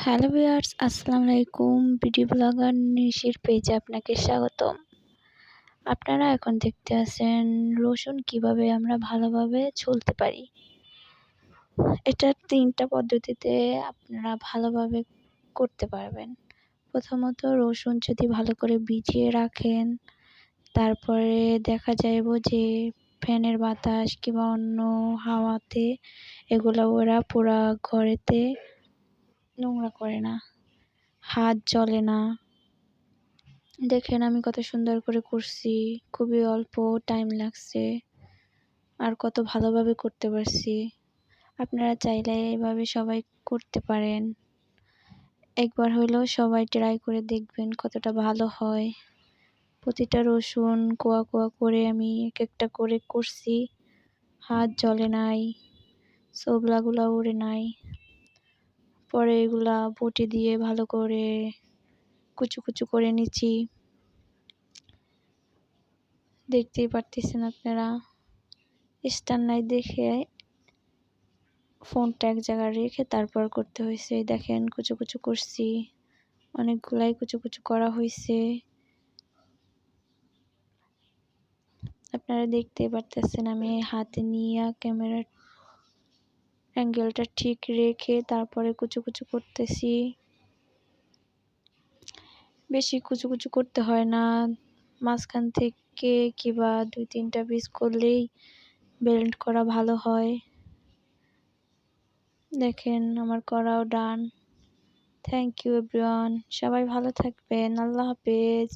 Hello viewers, আসসালামু আলাইকুম। BD blogger নিশির পেজে আপনাকে স্বাগতম। আপনারা এখন দেখতে আছেন রসুন কিভাবে আমরা ভালোভাবে ছুলতে পারি। এটা ৩টা পদ্ধতিতে আপনারা ভালোভাবে করতে পারবেন। প্রথমত রসুন যদি ভালো করে ভিজিয়ে রাখেন, তারপরে দেখা যাইব যে ফ্যানের বাতাস কিংবা অন্য হাওয়াতে এগুলা ওরা পুরা ঘরেতে নোংরা করে না, হাত জ্বলে না। দেখেন আমি কত সুন্দর করে করছি, খুবই অল্প টাইম লাগছে আর কত ভালোভাবে করতে পারছি। আপনারা চাইলে এভাবে সবাই করতে পারেন। একবার হলেও সবাই ট্রাই করে দেখবেন কতটা ভালো হয়। প্রতিটা রসুন কোয়া কোয়া করে আমি এক একটা করে করছি, হাত জ্বলে নাই, ছোবলাগুলা উড়ে নাই। পরে এগুলা বটি দিয়ে ভালো করে কুচু কুচু করে নিচ্ছি। দেখতেই পারতেছেন আপনারা। স্ট্যান্ড নাই দেখে ফোনটা এক জায়গায় রেখে তারপর করতে হয়েছে। দেখেন কুচু কুচু করছি, অনেকগুলাই কুচু কুচু করা হয়েছে। আপনারা দেখতেই পারতেছেন আমি হাতে নিয়ে ক্যামেরার অ্যাঙ্গেলটা ঠিক রেখে তারপরে কুচু কুচু করতেছি। বেশি কুচু কুচু করতে হয় না, মাঝখান থেকে কিংবা ২-৩টা পিস করলেই ব্লেন্ড করা ভালো হয়। দেখেন আমার করাও ডান। Thank you everyone. সবাই ভালো থাকবেন। আল্লাহ হাফেজ।